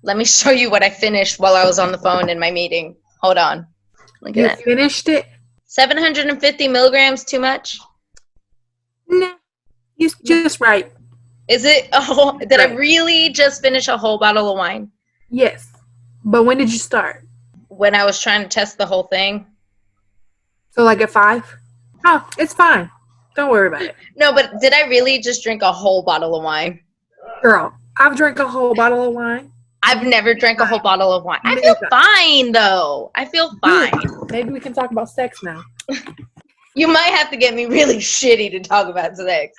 Let me show you what I finished while I was on the phone in my meeting. Hold on. Look at that. You finished it? 750 milligrams, too much? Nah, you just right. Is it? Oh, did I really just finish a whole bottle of wine? Yes. But when did you start? When I was trying to test the whole thing. So like at 5? Oh, it's fine. Don't worry about it. No, but did I really just drink a whole bottle of wine? Girl, I've drank a whole bottle of wine. I've never drank a whole bottle of wine. I feel fine, though. I feel fine. Maybe we can talk about sex now. You might have to get me really shitty to talk about sex.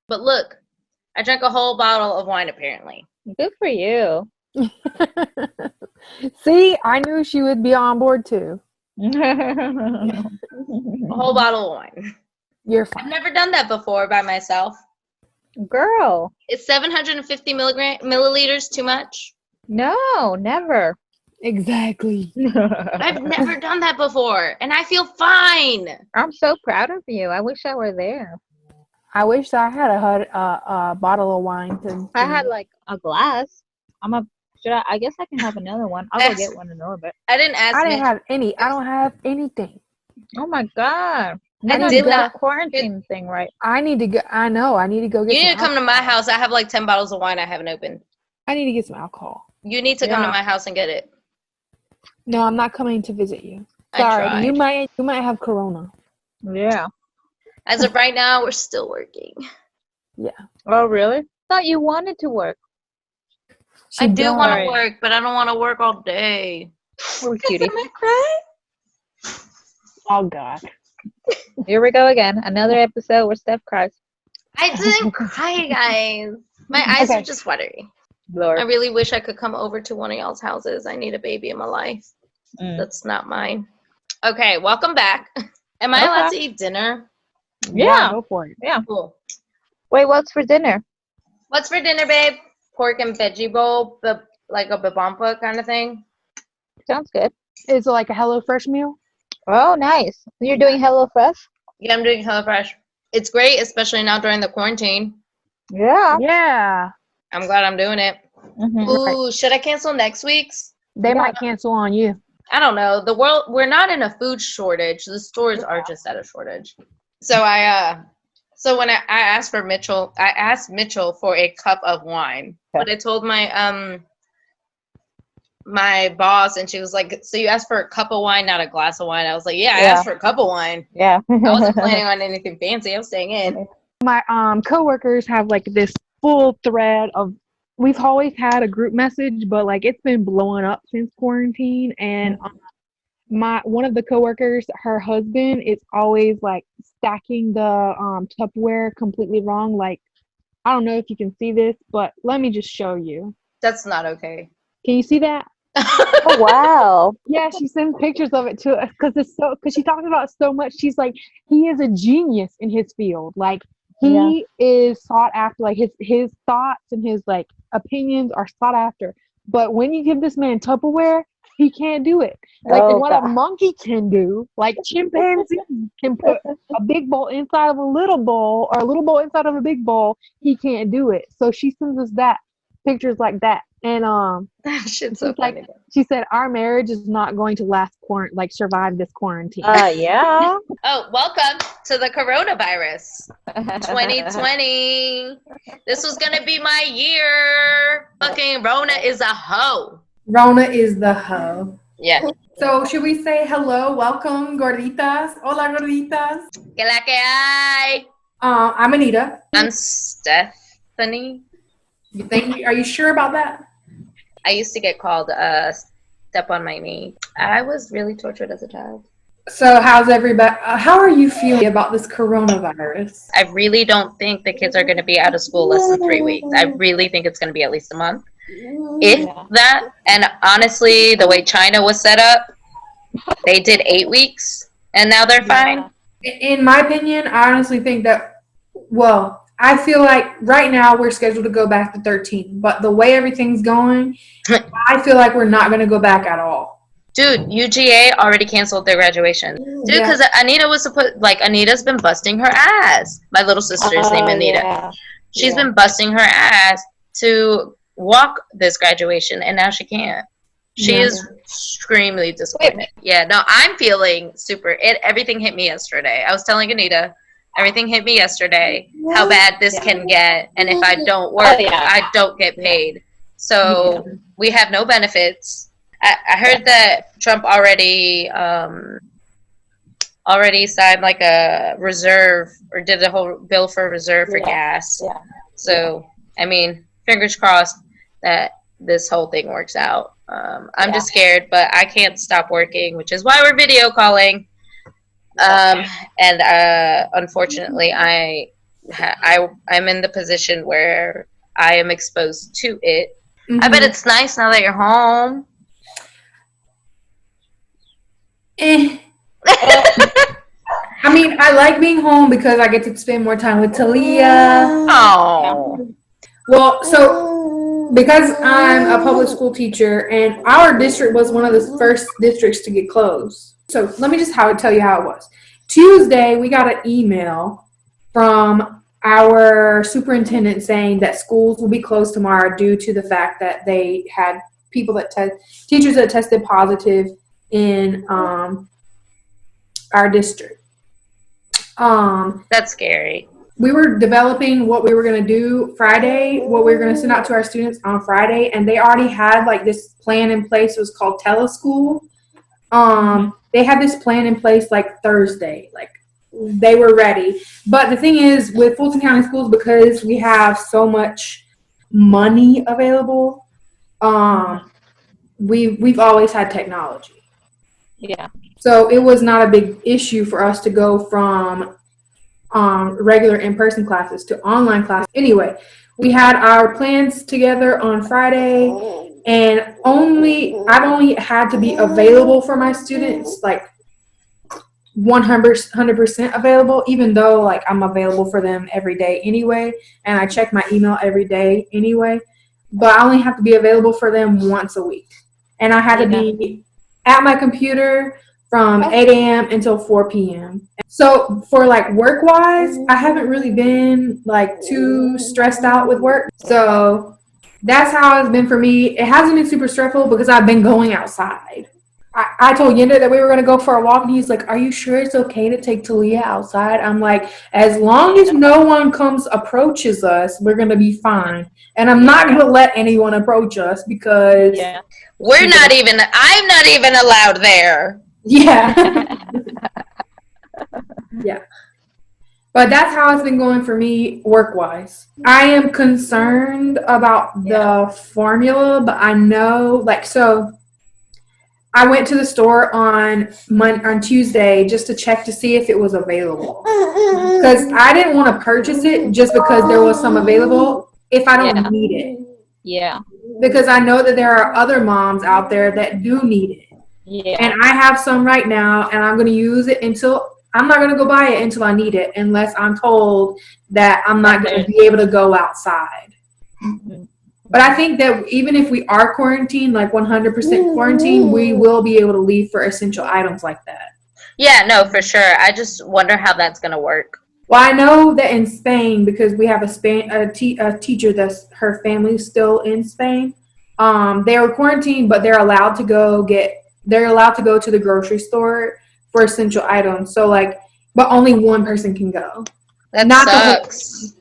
But look, I drank a whole bottle of wine, apparently. Good for you. See, I knew she would be on board too. A whole bottle of wine. You're fine. I've never done that before by myself. Girl. Is 750 milliliters too much? No, never. Exactly. I've never done that before, and I feel fine. I'm so proud of you. I wish I were there. I wish I had a bottle of wine. I had like a glass. I guess I can have another one. I'll go get one in a little bit. I didn't ask. I didn't have any. I don't have anything. Oh my God. I did not quarantine thing, right? I need to go. I know. I need to go get. You need to come to my house. I have like 10 bottles of wine I haven't opened. I need to get some alcohol. You need to come to my house and get it. No, I'm not coming to visit you. Sorry, you might have corona. Yeah. As of right now, we're still working. Yeah. Oh, really? Thought you wanted to work. I do want to work, but I don't want to work all day. Poor cutie. Oh God. Here we go again. Another episode where Steph cries. I didn't cry, guys. My eyes are just watery. Lord. I really wish I could come over to one of y'all's houses. I need a baby in my life. That's not mine. Okay, welcome back. Am I allowed to eat dinner? Yeah. Go for it. Yeah. Cool. Wait, what's for dinner? What's for dinner, babe? Pork and veggie bowl, like a babampa kind of thing. Sounds good. Is it like a HelloFresh meal? Oh, nice. You're doing HelloFresh? Yeah, I'm doing HelloFresh. It's great, especially now during the quarantine. Yeah. Yeah. I'm glad I'm doing it. Mm-hmm. Ooh, should I cancel next week's? They might cancel on you. I don't know. We're not in a food shortage. The stores are just at a shortage. So when I asked Mitchell for a cup of wine, but I told my my boss, and she was like, "So you asked for a cup of wine, not a glass of wine?" I was like, "Yeah, I asked for a cup of wine. Yeah. I wasn't planning on anything fancy. I was staying in." My coworkers have like this full thread of. We've always had a group message, but like it's been blowing up since quarantine. And one of the coworkers, her husband is always like stacking the Tupperware completely wrong. Like, I don't know if you can see this, but let me just show you. That's not okay. Can you see that? Oh, wow. Yeah, she sends pictures of it to us because she talks about it so much. She's like, he is a genius in his field. Like, he is sought after. Like his thoughts and his like opinions are sought after. But when you give this man Tupperware, he can't do it. Like what a monkey can do, like chimpanzee can put a big bowl inside of a little bowl or a little bowl inside of a big bowl. He can't do it. So she sends us pictures like that. And shit's so funny. Like, she said our marriage is not going to survive this quarantine. Yeah. Oh, welcome to the coronavirus 2020. This was gonna be my year. Fucking Rona is a hoe. Rona is the hoe. Yeah. So should we say hello, welcome, Gorditas? Hola, Gorditas. Que la que hay? I'm Anita. I'm Stephanie. Are you sure about that? I used to get called step on my knee. I was really tortured as a child. So how's everybody? How are you feeling about this coronavirus? I really don't think the kids are going to be out of school less than 3 weeks. I really think it's going to be at least a month. If that, and honestly, the way China was set up, they did 8 weeks, and now they're fine. In my opinion, I honestly think that, I feel like right now we're scheduled to go back to 13, but the way everything's going, I feel like we're not going to go back at all. Dude, UGA already canceled their graduation. Dude, because Anita Anita's been busting her ass. My little sister's name, Anita. Yeah. She's been busting her ass to walk this graduation, and now she can't. She is extremely disappointed. Yeah, no, I'm feeling super. Everything hit me yesterday. I was telling Anita, everything hit me yesterday, how bad this can get, and if I don't work, I don't get paid. So we have no benefits. I heard that Trump already signed like a reserve, or did a whole bill for a reserve for gas. Yeah. So, I mean, fingers crossed that this whole thing works out. I'm just scared, but I can't stop working, which is why we're video calling. And unfortunately, I'm in the position where I am exposed to it. Mm-hmm. I bet it's nice now that you're home. I mean, I like being home because I get to spend more time with Talia. Oh. Well, so because I'm a public school teacher, and our district was one of the first districts to get closed. So let me just tell you how it was. Tuesday, we got an email from our superintendent saying that schools will be closed tomorrow due to the fact that they had teachers that tested positive in our district. That's scary. We were developing what we were going to do Friday, what we were going to send out to our students on Friday, and they already had like this plan in place. It was called Teleschool. They had this plan in place like Thursday, like they were ready. But the thing is, with Fulton County Schools, because we have so much money available, we've always had technology. Yeah. So it was not a big issue for us to go from regular in-person classes to online classes. Anyway, we had our plans together on Friday, and I've only had to be available for my students, like 100% available, even though like I'm available for them every day anyway, and I check my email every day anyway, but I only have to be available for them once a week. And I had to be at my computer from 8 a.m. until 4 p.m. So for like work-wise, I haven't really been like too stressed out with work. So that's how it's been for me. It hasn't been super stressful because I've been going outside. I told Yender that we were going to go for a walk, and he's like, "Are you sure it's okay to take Talia outside?" I'm like, as long as no one approaches us, we're going to be fine. And I'm not going to let anyone approach us because I'm not even allowed there. Yeah. Yeah. But that's how it's been going for me work-wise. I am concerned about the formula, but I know, like, so I went to the store on Tuesday just to check to see if it was available. Because I didn't want to purchase it just because there was some available if I don't need it. Yeah. Because I know that there are other moms out there that do need it. Yeah. And I have some right now, and I'm going to use it I'm not going to go buy it until I need it, unless I'm told that I'm not going to be able to go outside. Mm-hmm. But I think that even if we are quarantined, like 100% quarantined, we will be able to leave for essential items like that. Yeah, no, for sure. I just wonder how that's going to work. Well, I know that in Spain, because we have a teacher that's her family's still in Spain. They are quarantined, but they're allowed to go to the grocery store for essential items. So but only one person can go. That sucks.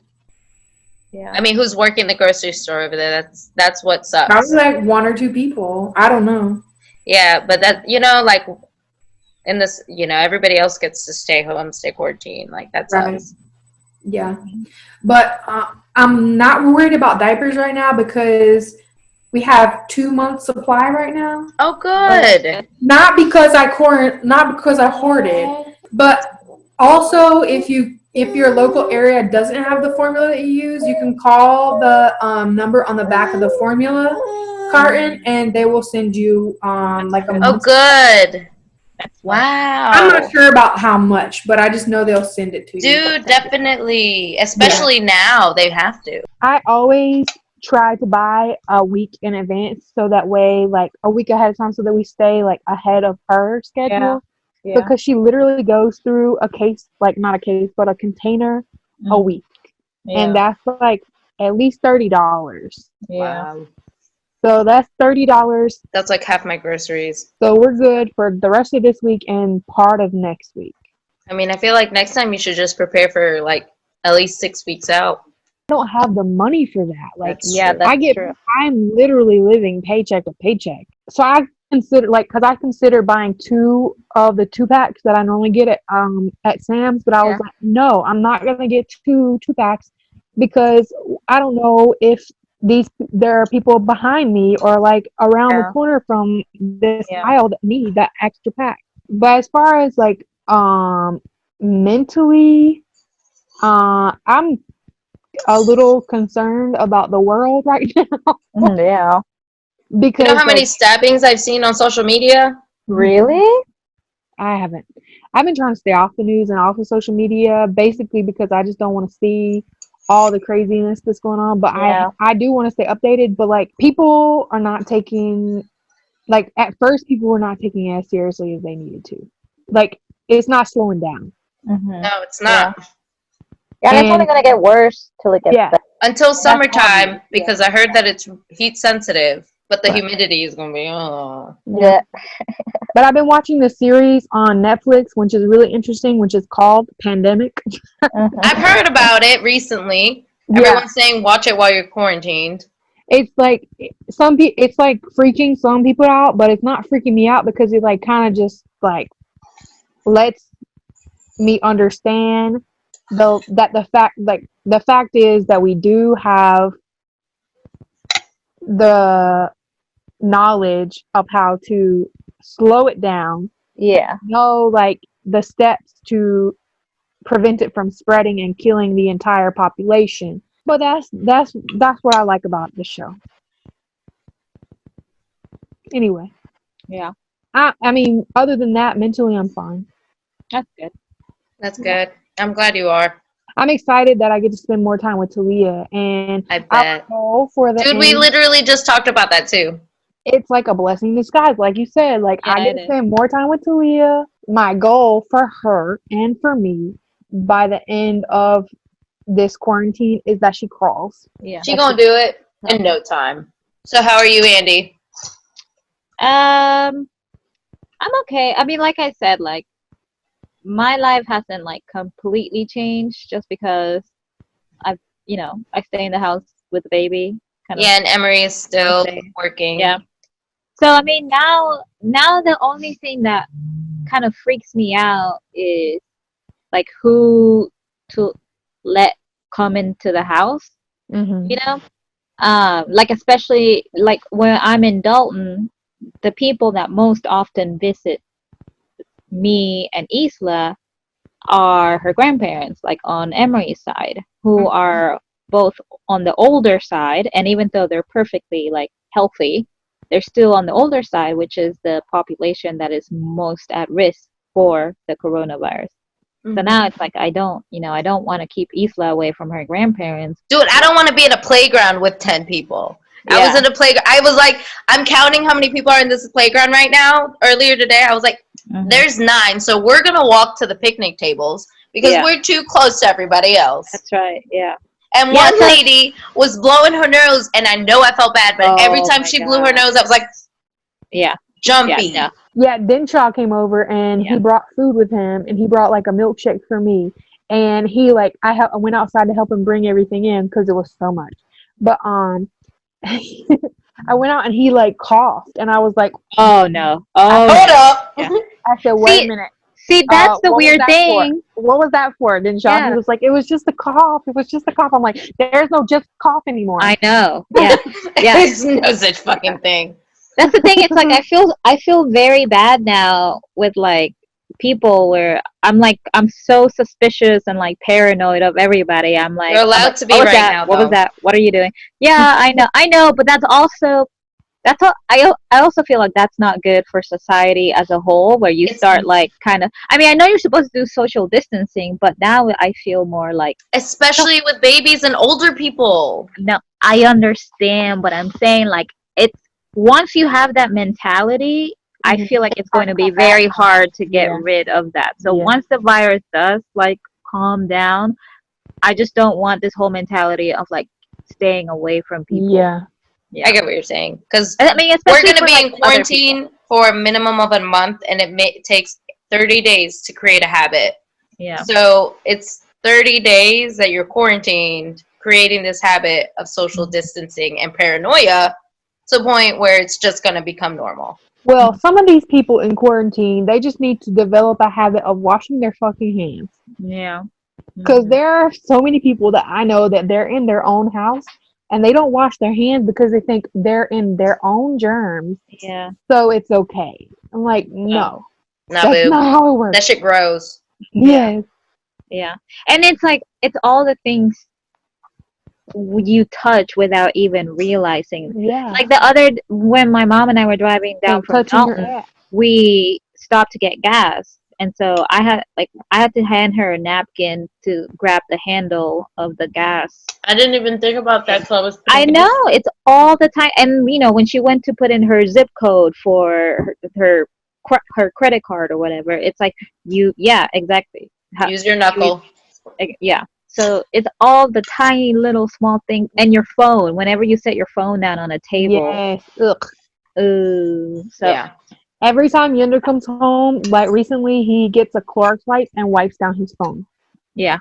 Yeah. I mean, who's working the grocery store over there? That's what sucks. Probably like one or two people. I don't know. Yeah, but that, like in this, everybody else gets to stay home, stay quarantined. Like that sucks. Right. Yeah. But I'm not worried about diapers right now because we have 2 months supply right now. Oh, good. Not because I hoarded, but also if your local area doesn't have the formula that you use, you can call the number on the back of the formula carton, and they will send you like a month. Oh, good. Wow. I'm not sure about how much, but I just know they'll send it to you. Dude, definitely. Especially now, they have to. I always try to buy a week in advance, so that way, like a week ahead of time, so that we stay like ahead of her schedule. Yeah. Because she literally goes through a container a week. Yeah. And that's like at least $30. Yeah. Wow. So that's $30. That's like half my groceries. So we're good for the rest of this week and part of next week. I mean, I feel like next time you should just prepare for like at least 6 weeks out. I don't have the money for that. Like, That's Yeah, true. that's true. I'm literally living paycheck to paycheck. So I consider, like, because I consider buying 2 of the 2-packs that I normally get at Sam's, but I was like, no, I'm not gonna get two packs because I don't know if there are people behind me or like around the Yeah. corner from this Yeah. aisle that need that extra pack. But as far as like mentally, I'm a little concerned about the world right now Yeah. because You know how many like, stabbings I've seen on social media? Really? I haven't. I've been trying to stay off the news and off of social media basically because I just don't want to see all the craziness that's going on. But Yeah. I do want to stay updated. But like people are not taking, like at first people were not taking it as seriously as they needed to. Like it's not slowing down. Mm-hmm. No, it's not. Yeah, and it's only And- gonna get worse till it gets Yeah. better. Until summertime, obvious, because I heard that it's heat sensitive, but the Right. humidity is gonna be. Oh. Yeah. But I've been watching this series on Netflix, which is really interesting, which is called Pandemic. Mhm. I've heard about it recently. Yeah. Everyone's saying watch it while you're quarantined. It's like it's like freaking some people out, but it's not freaking me out because it like kind of just like lets me understand the fact is that we do have the knowledge of how to slow it down, Yeah. know like the steps to prevent it from spreading and killing the entire population. But that's what I like about the show. Anyway, Yeah. I mean, other than that, mentally I'm fine. That's good. That's good. I'm glad you are. I'm excited that I get to spend more time with Talia, and I bet. goal for the Dude, we end, literally just talked about that too. it's like a blessing in disguise, like you said. Like Yeah, I get it to is. spend more time with Talia. My goal for her and for me by the end of this quarantine is that she crawls. Yeah. She gonna do it in no time. So how are you, Andy? I'm okay. I mean, like I said, like my life hasn't like completely changed just because I stay in the house with the baby. Yeah, and Emery is still Okay. working. Yeah. So I mean, now the only thing that kind of freaks me out is like who to let come into the house. Mm-hmm. You know, like especially like when I'm in Dalton, the people that most often visit me and Isla are her grandparents, like on Emery's side, who are both on the older side, and even though they're perfectly like healthy, they're still on the older side, which is the population that is most at risk for the coronavirus. So now it's like I don't want to keep Isla away from her grandparents. Dude, I don't want to be in a playground with 10 people. I Yeah. was in a playground. I was like, I'm counting how many people are in this playground right now. Earlier today, I was like, Mhm. there's 9. So we're going to walk to the picnic tables because Yeah. we're too close to everybody else. That's right. Yeah. And Yeah, one so- lady was blowing her nose, and I know I felt bad, but every Oh time my she blew her God. nose, I was like, Yeah. jumpy. Yeah. Yeah, Denshaw came over and Yeah. he brought food with him, and he brought like a milkshake for me. And he like I went outside to help him bring everything in because it was so much. But I went out and he like coughed, and I was like, Oh no. Oh. Hold no. up. Yeah. I said, wait See, a minute. See, that's the What was weird that thing. for? What was that for? Denshaw? Yeah. He was like, it was just a cough. It was just a cough. I'm like, there's no just cough anymore. I know. Yeah. Yeah. There's no such fucking thing. That's the thing. It's like I feel very bad now with like people where I'm so suspicious and like paranoid of everybody. I'm like, You're allowed to be what was right that? now, What was though. that? What are you doing? Yeah, I know, but that's all. I also feel like that's not good for society as a whole, where you start like kind of. I mean, I know you're supposed to do social distancing, but now I feel more like. Especially with babies and older people. No, I understand, but I'm saying like it's once you have that mentality, I feel like it's going to be very hard to get Yeah. rid of that. So Yeah. once the virus does like calm down, I just don't want this whole mentality of like staying away from people. Yeah. I get what you're saying, because I mean, we're especially going to for, be like, in other quarantine for a minimum of a month, and it takes 30 days to create a habit. Yeah. So it's 30 days that you're quarantined, creating this habit of social distancing and paranoia to the point where it's just going to become normal. Well, some of these people in quarantine, they just need to develop a habit of washing their fucking hands. Yeah. Because there are so many people that I know that they're in their own house and they don't wash their hands because they think they're in their own germs. Yeah. So it's okay. I'm like, no. Nah, That's boo. not how it works. That shit grows. Yes. Yeah. And it's like, it's all the things you touch without even realizing. Yeah. Like when my mom and I were driving down Like from touching your Dalton, ass. we stopped to get gas. And so I had to hand her a napkin to grab the handle of the gas. I didn't even think about that. So I know, it's all the time. And you know, when she went to put in her zip code for her credit card or whatever, it's like yeah, exactly. Use your knuckle. Yeah. So it's all the tiny little small things, and your phone. Whenever you set your phone down on a table, Yes. Ugh. ooh. So Yeah. Every time Yender comes home, like recently, he gets a Clorox wipe and wipes down his phone. yeah.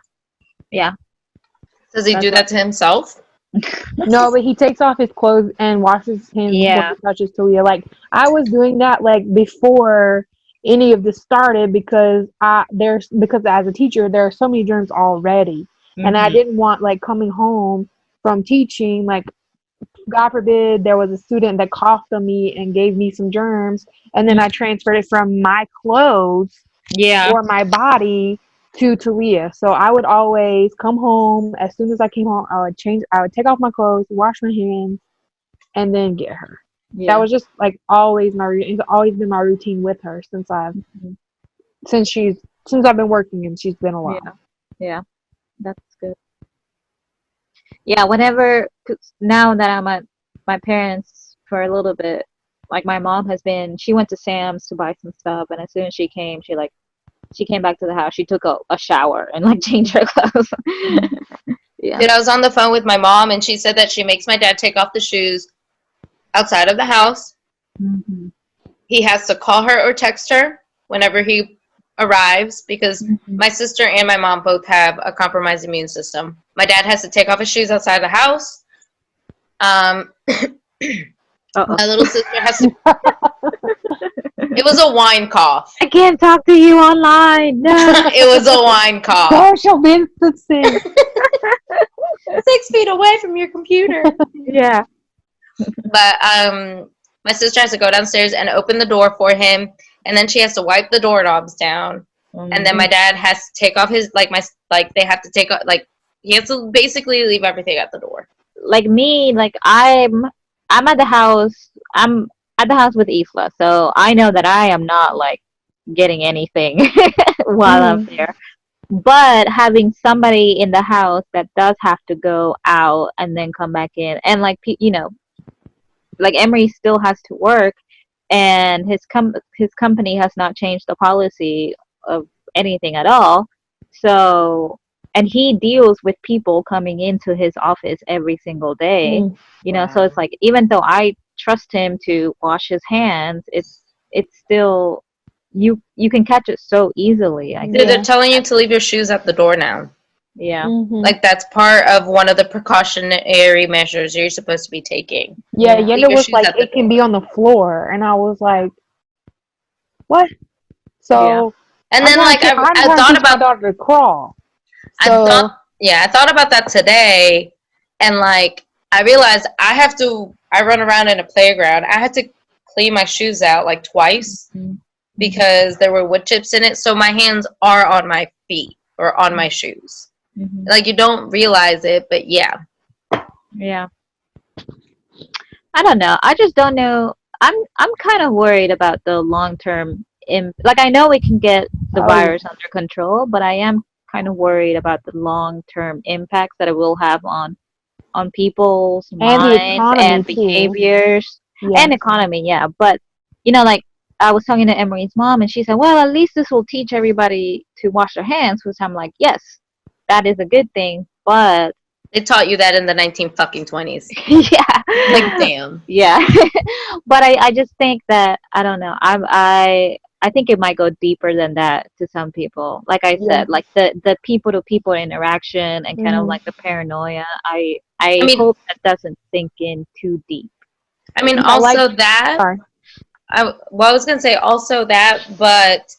Does he That's do that to himself? No, but he takes off his clothes and washes his hands before Yeah. he touches Talia. Like I was doing that like before any of this started because as a teacher there are so many germs already, and I didn't want like coming home from teaching, like God forbid there was a student that coughed on me and gave me some germs, and then I transferred it from my clothes Yeah. or my body to Talia. So I would always come home. As soon as I came home, I would take off my clothes, wash my hands, and then get her. That was just like always it's always been my routine with her since I've been working and she's been alive. Yeah. That's good. Yeah, whenever, 'cause now that I'm at my parents for a little bit, like my mom she went to Sam's to buy some stuff, and as soon as she came, she came back to the house, she took a shower and like changed her clothes. Yeah. Dude, I was on the phone with my mom, and she said that she makes my dad take off the shoes outside of the house. He has to call her or text her whenever he arrives, because my sister and my mom both have a compromised immune system. My dad has to take off his shoes outside the house. My little sister has to. It was a wine cough. I can't talk to you online. No. It was a wine cough. Social distancing. 6 feet away from your computer. Yeah. But my sister has to go downstairs and open the door for him, and then she has to wipe the doorknobs down, and then my dad has to take off his they have to take off, like, he has to basically leave everything at the door. Like me, like I'm at the house. I'm at the house with Isla, so I know that I am not like getting anything while I'm there. But having somebody in the house that does have to go out and then come back in, and like like Emery still has to work, and his company has not changed the policy of anything at all. So, and he deals with people coming into his office every single day, so it's like, even though I trust him to wash his hands, it's still, you can catch it so easily. Dude, they're telling you to leave your shoes at the door now. Yeah. Like, that's part of one of the precautionary measures you're supposed to be taking. Yeah, Yender was like, it can be on the floor, and I was like, what? So, and then like I thought about my daughter to crawl. So, I thought about that today, and like I realized I run around in a playground. I had to clean my shoes out like twice because there were wood chips in it. So my hands are on my feet or on my shoes. Like, you don't realize it, but yeah. Yeah. I don't know. I just don't know. I'm kind of worried about the long-term like, I know we can get the virus under control, but I am kind of worried about the long-term impacts that it will have on people's minds and behaviors and economy. Yeah, but like, I was talking to Emery's mom, and she said, well, at least this will teach everybody to wash their hands, which I'm like, yes, that is a good thing, but They taught you that in the 1920s. Yeah. Like, damn. Yeah. But I just think that I don't know. I think it might go deeper than that to some people. Like I Yeah. said, like the people to people interaction and kind of Mhm. like the paranoia. I I mean, hope that doesn't sink in too deep. Yeah, also that. sorry. I was gonna say also that, but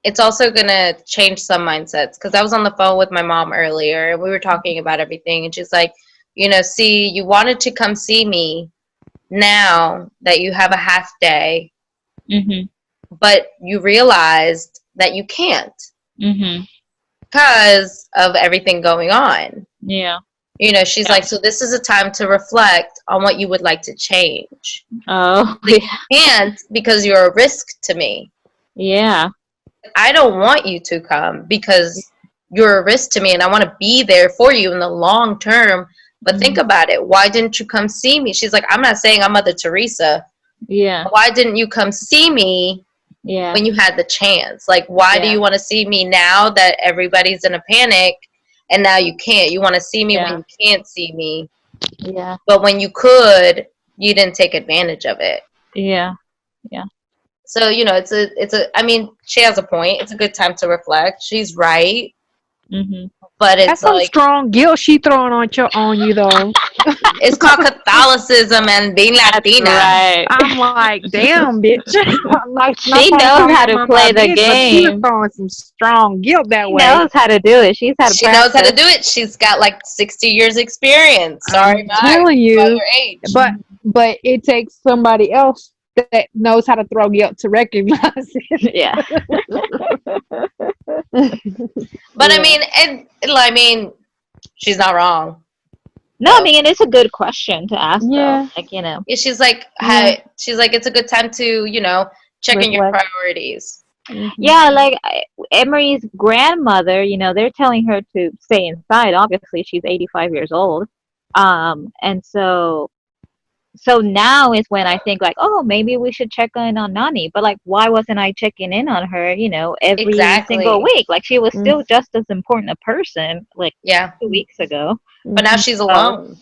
it's also gonna change some mindsets. Because I was on the phone with my mom earlier, and we were talking about everything, and she's like, see, you wanted to come see me now that you have a half day, Mhm. but you realized that you can't Mhm. because of everything going on. Yeah. She's Yeah. like, so this is a time to reflect on what you would like to change. Oh. Like, you can't because you're a risk to me. Yeah. I don't want you to come because you're a risk to me and I want to be there for you in the long term. But think about it. Why didn't you come see me? She's like, I'm not saying I'm Mother Teresa. Yeah. Why didn't you come see me Yeah. when you had the chance? Like, why do Yeah. you want to see me now that everybody's in a panic and now you can't? You want to see me when you can't see me. Yeah. But when you could, you didn't take advantage of it. Yeah. Yeah. So, I mean, she has a point. It's a good time to reflect. She's right. Mhm. But That's it's some like, strong guilt she throwing on you though. it's called Catholicism and being Latina. Right. I'm like, damn, bitch. I'm like, She not trying to knows call how your to mama play a the bitch, but she was game. throwing some strong guilt that She way. knows how to do it. She's had She knows how to do it. She's got like 60 years experience. Sorry, I'm Matt, telling about you, your age. but it takes somebody else that knows how to throw guilt to recognize it. Yeah. But Yeah. I mean, she's not wrong. No, I mean it's a good question to ask Yeah. though. Like, Yeah, she's like, it's a good time to, check in your Reflect. priorities. Yeah, like Emery's grandmother, they're telling her to stay inside. Obviously, she's 85 years old. And so now is when I think like, oh, maybe we should check in on Nani. But like, why wasn't I checking in on her, every single week? Like she was still just as important a person like 2 weeks ago. But now she's alone.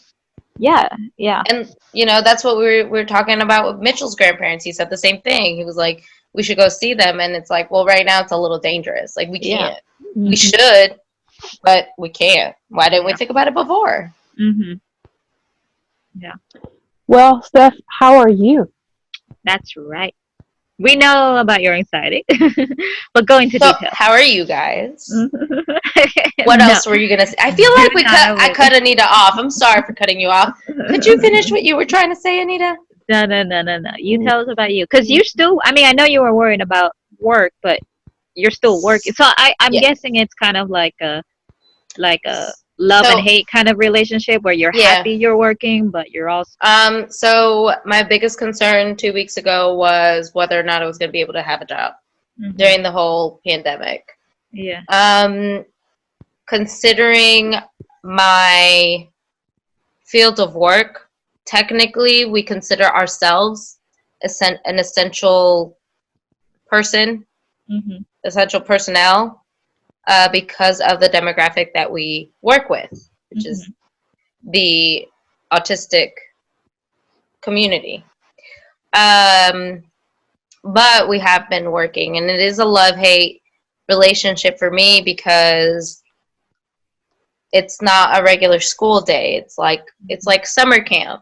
Yeah, yeah. And that's what we were talking about with Mitchell's grandparents. He said the same thing. He was like, we should go see them, and it's like, well, right now it's a little dangerous. Like we can't. We should, but we can't. Why didn't we think about it before? Mhm. Yeah. Well, Steph, how are you? That's right. We know about your anxiety, but go into detail. How are you guys? What else were you gonna say? I feel like I cut Anita off. I'm sorry for cutting you off. Could you finish what you were trying to say, Anita? No. You tell us about you, because you still. I mean, I know you were worried about work, but you're still working. So I'm guessing it's kind of like a love and hate kind of relationship where you're happy you're working, but you're also. So my biggest concern 2 weeks ago was whether or not I was going to be able to have a job during the whole pandemic. Yeah. Considering my field of work, technically we consider ourselves an essential person, essential personnel, because of the demographic that we work with, which is the autistic community. But we have been working, and it is a love-hate relationship for me because it's not a regular school day. It's like summer camp.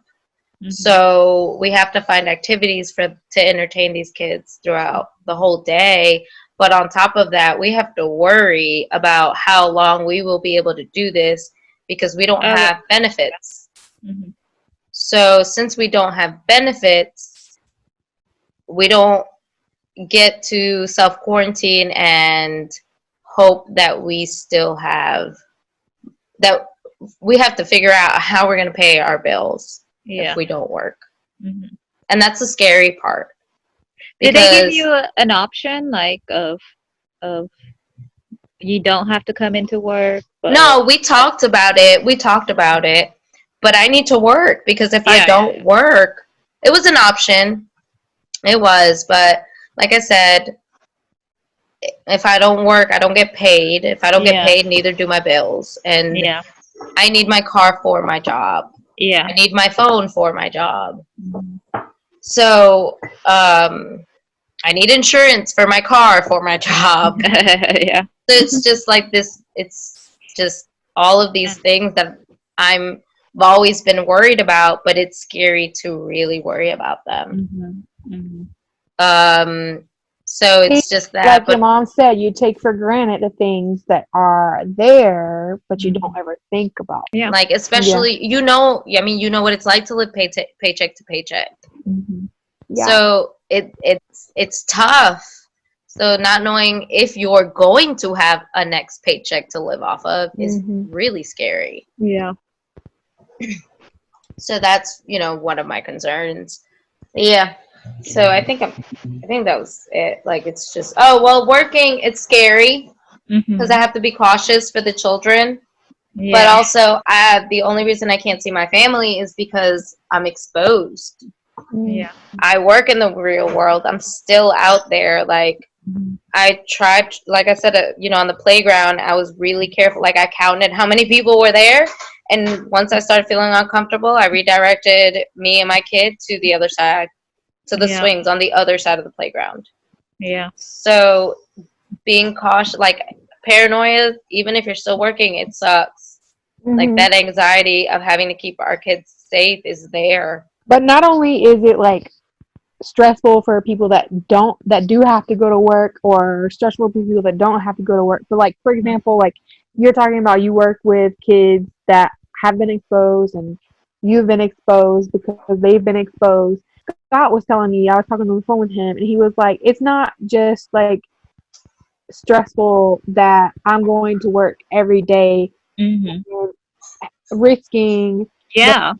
So we have to find activities to entertain these kids throughout the whole day. But on top of that, we have to worry about how long we will be able to do this because we don't have benefits. So since we don't have benefits, we don't get to self-quarantine and hope that we still have that. We have to figure out how we're going to pay our bills if we don't work. And that's the scary part. Did they give you an option like of you don't have to come into work? No, we talked about it. But I need to work because if I don't work, it was an option. It was, but like I said, if I don't work, I don't get paid. If I don't get paid, neither do my bills. And I need my car for my job. Yeah. I need my phone for my job. Mhm. So, I need insurance for my car for my job. Yeah. So it's just like this. It's just all of these things that I've always been worried about, but it's scary to really worry about them. Mhm. Mhm. So it's just that. Like your But mom said, you take for granted the things that are there, but you don't ever think about. Yeah. like, especially, I mean, you know what it's like to live paycheck to paycheck. Mhm. Yeah. So it's tough. So not knowing if you're going to have a next paycheck to live off of is Mhm. really scary. Yeah. So that's, one of my concerns. Yeah. So I think that was it. Like, it's just, working, it's scary because I Mhm. have to be cautious for the children. But Yeah. also, the only reason I can't see my family is because I'm exposed. Yeah. I work in the real world. I'm still out there. Like, Mhm. I tried, like I said, on the playground, I was really careful. Like, I counted how many people were there. And once I started feeling uncomfortable, I redirected me and my kid to the other side, to the Yeah. swings on the other side of the playground. Yeah. So being cautious, like, paranoia, even if you're still working, it sucks. Like, Mhm. that anxiety of having to keep our kids safe is there. But not only is it like stressful for people that do have to go to work, or stressful for people that don't have to go to work. So like, for example, like you're talking about, you work with kids that have been exposed, and you've been exposed because they've been exposed. Scott was telling me, I was talking on the phone with him, and he was like, it's not just like stressful that I'm going to work every day Mhm. and risking the Yeah.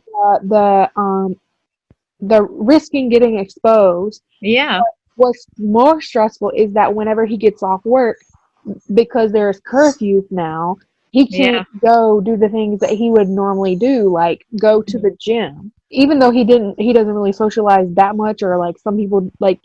the risking getting exposed. Yeah. What's more stressful is that whenever he gets off work, because there's curfews now, he Yeah. can't go do the things that he would normally do, like go to the gym. Even though he doesn't really socialize that much, or like some people like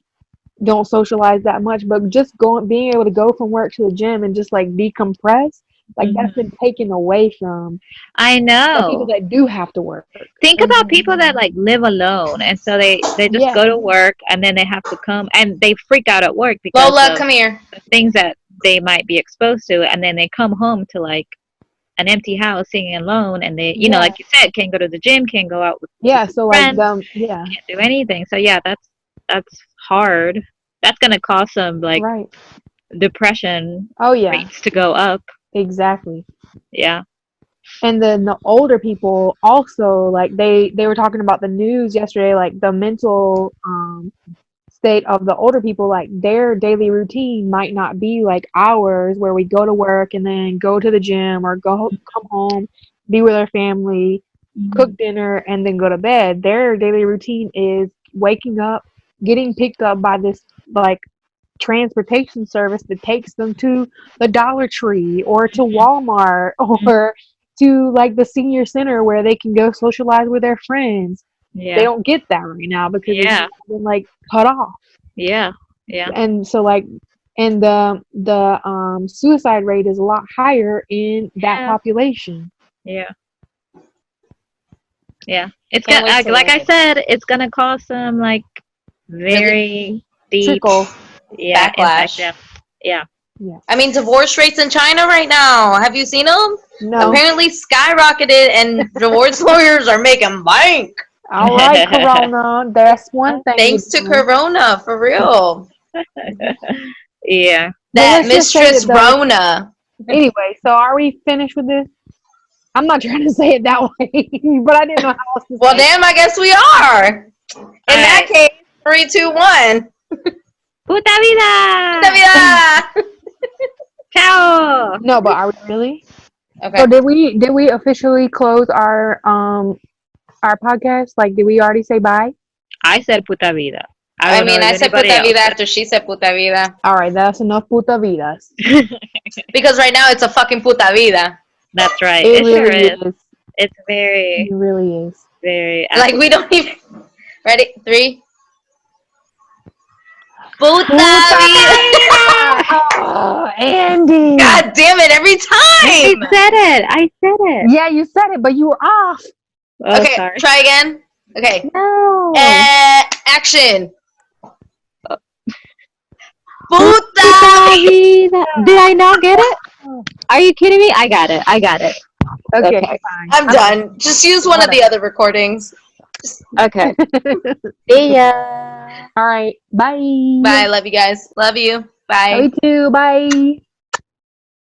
don't socialize that much, but just being able to go from work to the gym and just like decompress, like that's Mhm. been taken away from I the people know. that do have to work. Think about people that like live alone, and so they just Yeah. go to work, and then they have to come, and they freak out at work because Lola, of come here. the things that they might be exposed to, and then they come home to like an empty house singing alone, and they, Yeah. like you said, can't go to the gym, can't go out with Yeah, so like friends, yeah. can't do anything. So yeah, that's hard. That's gonna cause some like Right. depression Oh yeah, rates to go up. exactly. Yeah. And then the older people also, like they were talking about the news yesterday, like the mental state of the older people, like their daily routine might not be like ours, where we go to work and then go to the gym, or come home, be with our family, cook Mhm. dinner, and then go to bed. Their daily routine is waking up, getting picked up by this like transportation service that takes them to the Dollar Tree or to Walmart or to like the senior center where they can go socialize with their friends. They Yeah. don't get that right now because it's Yeah. been like cut off. Yeah. Yeah. And so like, and the suicide rate is a lot higher in that Yeah. population. Yeah. Yeah. It's Can't gonna wait to like I live. said, it's gonna cause some like Really very deep Trickle. impact. backlash. Yeah. Yeah. I mean, divorce rates in China right now. Have you seen them? No. Apparently skyrocketed, and divorce lawyers are making bank. All right, Corona. That's one thing. Thanks to Corona, for real. Yeah. But That let's just say Mistress it though. Rona. Anyway, so are we finished with this? I'm not trying to say it that way, but I didn't know how else to Well, say it. damn, I guess we are. In that case, 3, 2, 1. Puta vida! Navidad! Ciao! No, but are we really? Okay. So did we officially close our podcast? Like, did we already say bye? I said puta vida. I don't know mean, if I said anybody puta else vida after she said puta vida. All right, that's enough puta vidas. Because right now it's a fucking puta vida. That's right. It It sure really is. is. It's It very, really is. very Like, we don't even. Ready? 3. Puta vida. Oh, Andy. God damn it, every I time. said it. I said it. Yeah, you said it, but you were off. Oh, Okay, sorry. try again. Okay. No. Action. Puta Puta vida. Did I not get it? Are you kidding me? I got it. Okay, Okay. fine. I'm done. Just use one of the other recordings. Okay. See ya. All right. Bye. Bye. Love you guys. Love you. Bye. Love you too. Bye.